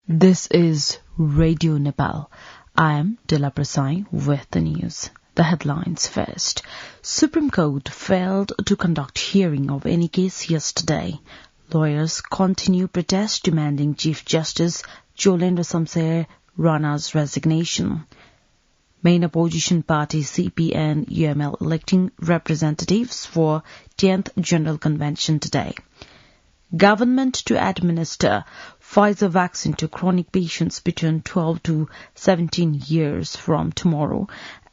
This is Radio Nepal. I am DILA PARSAI with the news. The headlines first. Supreme Court failed to conduct hearing of any case yesterday. Lawyers continue protest demanding Chief Justice Jolendra Samser Rana's resignation. Main opposition party CPN-UML electing representatives for 10th General Convention today. Government to administer Pfizer vaccine to chronic patients between 12 to 17 years from tomorrow,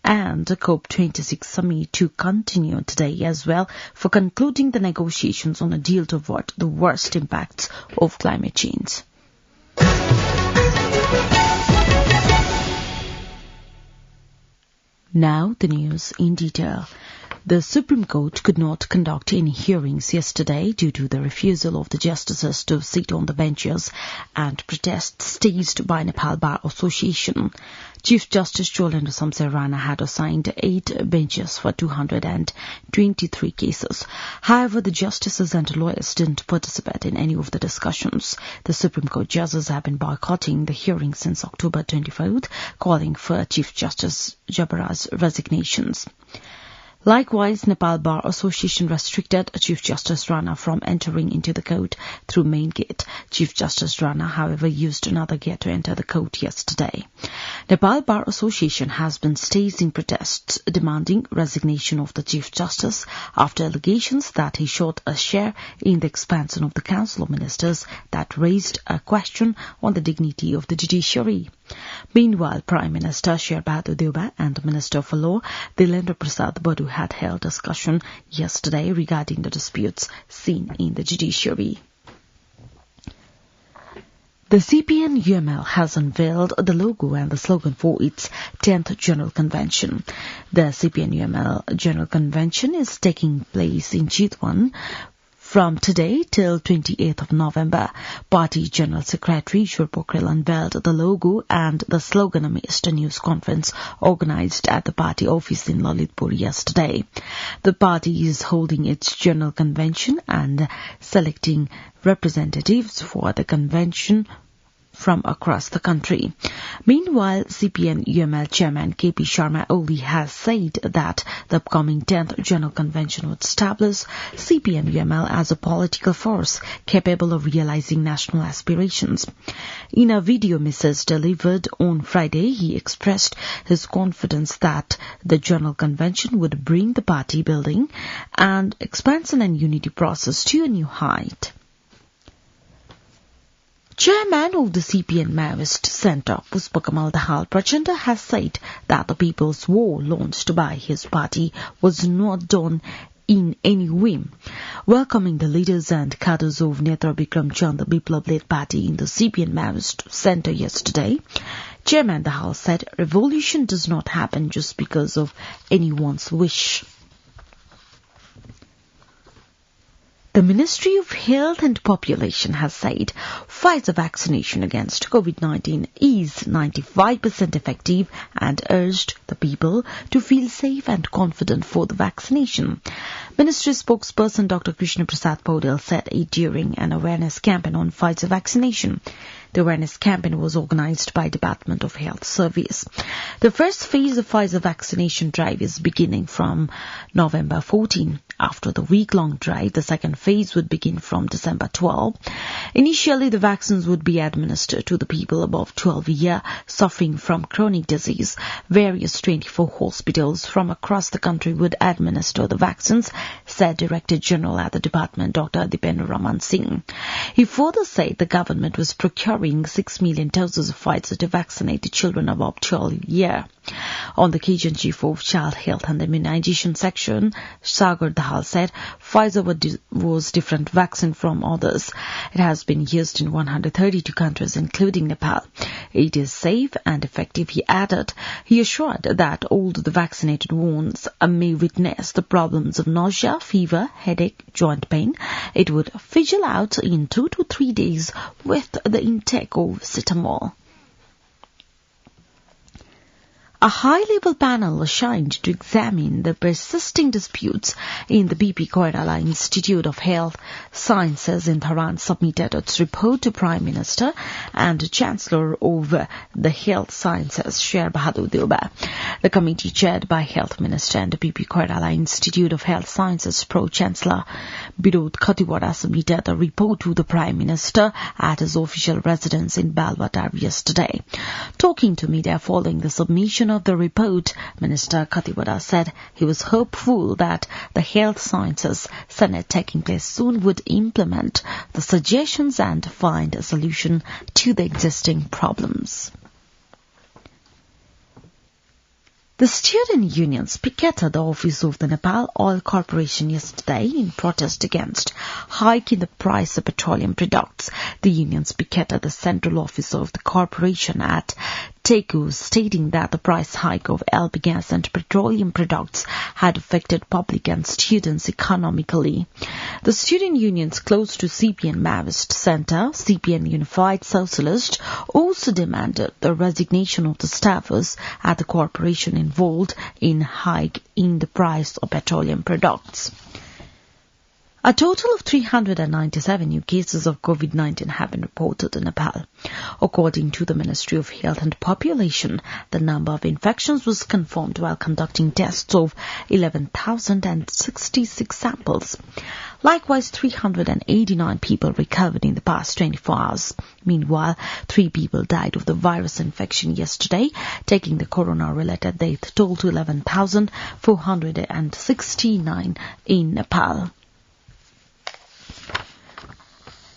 and the COP26 summit to continue today as well for concluding the negotiations on a deal to avoid the worst impacts of climate change. Now the news in detail. The Supreme Court could not conduct any hearings yesterday due to the refusal of the justices to sit on the benches and protests staged by Nepal Bar Association. Chief Justice Jolendra Samser Rana had assigned 8 benches for 223 cases. However, the justices and lawyers didn't participate in any of the discussions. The Supreme Court judges have been boycotting the hearing since October 24th, calling for Chief Justice Jabara's resignations. Likewise, Nepal Bar Association restricted Chief Justice Rana from entering into the court through main gate. Chief Justice Rana, however, used another gate to enter the court yesterday. Nepal Bar Association has been staging protests demanding resignation of the Chief Justice after allegations that he showed a share in the expansion of the Council of Ministers that raised a question on the dignity of the judiciary. Meanwhile, Prime Minister Sherbahadur Deuba and Minister for Law Dilendra Prasad Badu had held discussion yesterday regarding the disputes seen in the judiciary. The CPN-UML has unveiled the logo and the slogan for its 10th General Convention. The CPN-UML General Convention is taking place in Chitwan from today till 28th of November. Party General Secretary Ishwar Pokhrel unveiled the logo and the slogan amidst a news conference organized at the party office in Lalitpur yesterday. The party is holding its General Convention and selecting representatives for the convention from across the country. Meanwhile, CPN-UML Chairman KP Sharma Oli has said that the upcoming 10th General Convention would establish CPN-UML as a political force capable of realizing national aspirations. In a video message delivered on Friday, he expressed his confidence that the General Convention would bring the party building and expansion and unity process to a new height. Chairman of the CPN Maoist Centre, Pushpakamal Dahal Prachanda, has said that the People's War launched by his party was not done in any whim. Welcoming the leaders and cadres of Netra Bikram Chandra Biplab-led party in the CPN Maoist Centre yesterday, Chairman Dahal said revolution does not happen just because of anyone's wish. The Ministry of Health and Population has said Pfizer vaccination against COVID-19 is 95% effective and urged the people to feel safe and confident for the vaccination. Ministry spokesperson Dr. Krishna Prasad Paudel said it during an awareness campaign on Pfizer vaccination. The awareness campaign was organized by Department of Health Service. The first phase of Pfizer vaccination drive is beginning from November 14. After the week-long drive, the second phase would begin from December 12. Initially, the vaccines would be administered to the people above 12 years suffering from chronic disease. Various 24 hospitals from across the country would administer the vaccines, said Director General at the department, Dr. Dipendra Raman Singh. He further said the government was procuring 6 million doses of Pfizer to vaccinate the children above 12 years. On the occasion, Chief of Child Health and Immunization Section, Sagar Dahal said Pfizer was different vaccine from others. It has been used in 132 countries, including Nepal. It is safe and effective, he added. He assured that all the vaccinated ones may witness the problems of nausea, fever, headache, joint pain. It would fizzle out in 2 to 3 days with the intake of cetamol. A high-level panel assigned to examine the persisting disputes in the BP Koirala Institute of Health Sciences in Dharan submitted its report to Prime Minister and Chancellor of the Health Sciences, Sher Bahadur Dilba. The committee, chaired by Health Minister and the BP Koirala Institute of Health Sciences Pro-Chancellor Birod Khatiwada, submitted a report to the Prime Minister at his official residence in Balwadar yesterday. Talking to media following the submission of the report, Minister Khatiwada said he was hopeful that the Health Sciences Senate taking place soon would implement the suggestions and find a solution to the existing problems. The student unions picketed the office of the Nepal Oil Corporation yesterday in protest against hike in the price of petroleum products. The unions picketed the central office of the corporation at Teku, stating that the price hike of LP gas and petroleum products had affected public and students economically. The student unions close to CPN Maoist Centre, CPN Unified Socialist, also demanded the resignation of the staffers at the corporation involved in hike in the price of petroleum products. A total of 397 new cases of COVID-19 have been reported in Nepal. According to the Ministry of Health and Population, the number of infections was confirmed while conducting tests of 11,066 samples. Likewise, 389 people recovered in the past 24 hours. Meanwhile, 3 people died of the virus infection yesterday, taking the corona-related death toll to 11,469 in Nepal.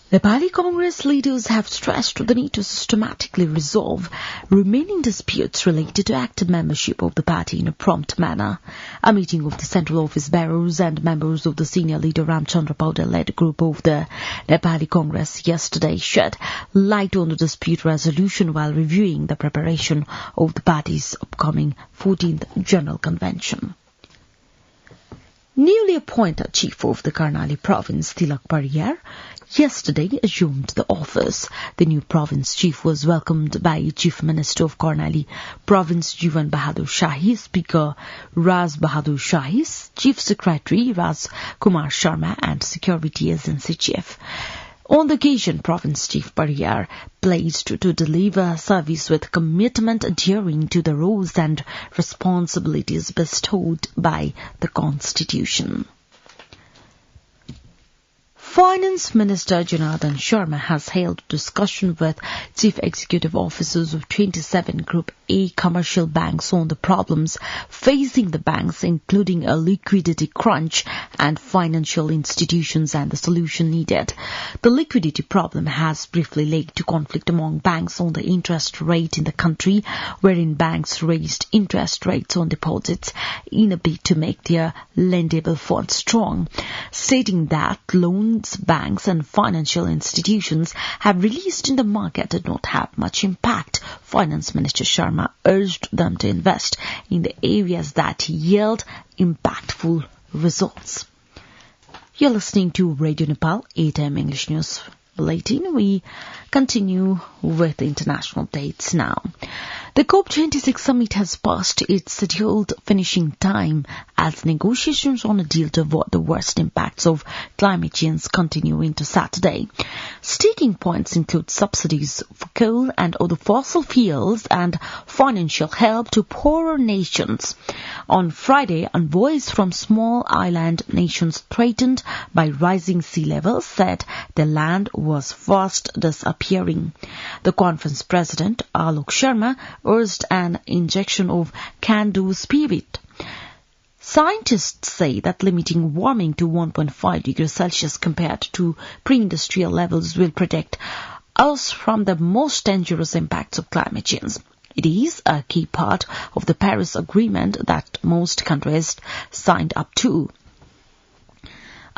Nepali Congress leaders have stressed the need to systematically resolve remaining disputes related to active membership of the party in a prompt manner. A meeting of the central office bearers and members of the senior leader Ramchandra Paudel-led group of the Nepali Congress yesterday shed light on the dispute resolution while reviewing the preparation of the party's upcoming 14th General Convention. Newly appointed Chief of the Karnali Province, Tilak Pariyar, yesterday assumed the office. The new province chief was welcomed by Chief Minister of Karnali Province Jivan Bahadur Shahi, Speaker Raz Bahadur Shahi, Chief Secretary Raz Kumar Sharma and Security Agency Chief. On the occasion, Province Chief Pariyar pledged to deliver service with commitment adhering to the roles and responsibilities bestowed by the Constitution. Finance Minister Janardhan Sharma has held a discussion with chief executive officers of 27 Group A commercial banks on the problems facing the banks, including a liquidity crunch and financial institutions and the solution needed. The liquidity problem has briefly led to conflict among banks on the interest rate in the country, wherein banks raised interest rates on deposits in a bid to make their lendable funds strong, stating that loans banks and financial institutions have released in the market did not have much impact. Finance Minister Sharma urged them to invest in the areas that yield impactful results. You're listening to Radio Nepal 8 AM English News Bulletin. We continue with the international updates now. The COP26 summit has passed its scheduled finishing time as negotiations on a deal to avoid the worst impacts of climate change continue into Saturday. Sticking points include subsidies for coal and other fossil fuels and financial help to poorer nations. On Friday, envoys from small island nations threatened by rising sea levels said the land was fast disappearing. The conference president, Alok Sharma, urged an injection of can-do spirit. Scientists say that limiting warming to 1.5 degrees Celsius compared to pre-industrial levels will protect us from the most dangerous impacts of climate change. It is a key part of the Paris Agreement that most countries signed up to.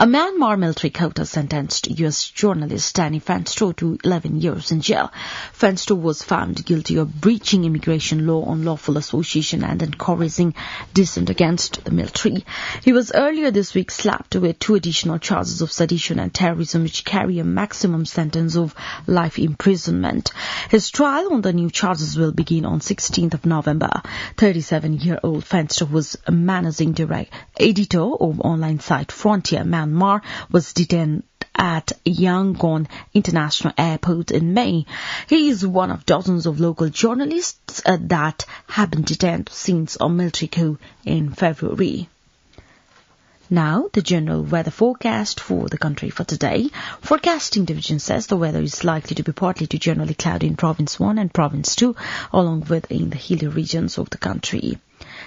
A Myanmar military court has sentenced U.S. journalist Danny Fenster to 11 years in jail. Fenster was found guilty of breaching immigration law, unlawful association and encouraging dissent against the military. He was earlier this week slapped with 2 additional charges of sedition and terrorism, which carry a maximum sentence of life imprisonment. His trial on the new charges will begin on 16th of November. 37-year-old Fenster was a managing editor of online site Frontier Myanmar, was detained at Yangon International Airport in May. He is one of dozens of local journalists that have been detained since a military coup in February. Now, the general weather forecast for the country for today. Forecasting division says the weather is likely to be partly to generally cloudy in Province 1 and Province 2, along with in the hilly regions of the country.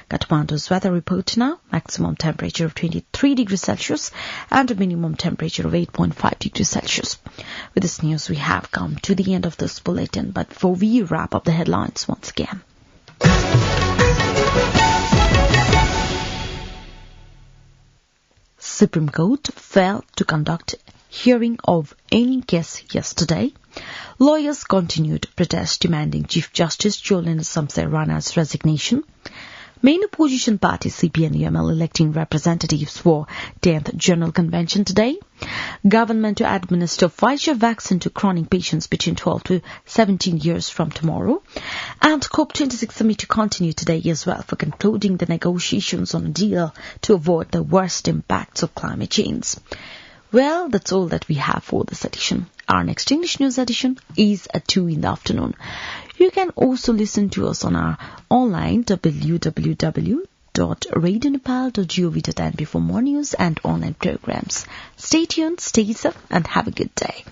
Kathmandu's weather report now, maximum temperature of 23 degrees Celsius and a minimum temperature of 8.5 degrees Celsius. With this news, we have come to the end of this bulletin, but before we wrap up the headlines once again. Supreme Court failed to conduct hearing of any case yesterday. Lawyers continued protest demanding Chief Justice Jolene Samse Rana's resignation. Main opposition party CPN-UML electing representatives for 10th General Convention today. Government to administer Pfizer vaccine to chronic patients between 12 to 17 years from tomorrow. And COP26 summit to continue today as well for concluding the negotiations on a deal to avoid the worst impacts of climate change. Well, that's all that we have for this edition. Our next English news edition is at 2 in the afternoon. You can also listen to us on our online www.radionepal.gov.np for more news and online programs. Stay tuned, stay safe, and have a good day.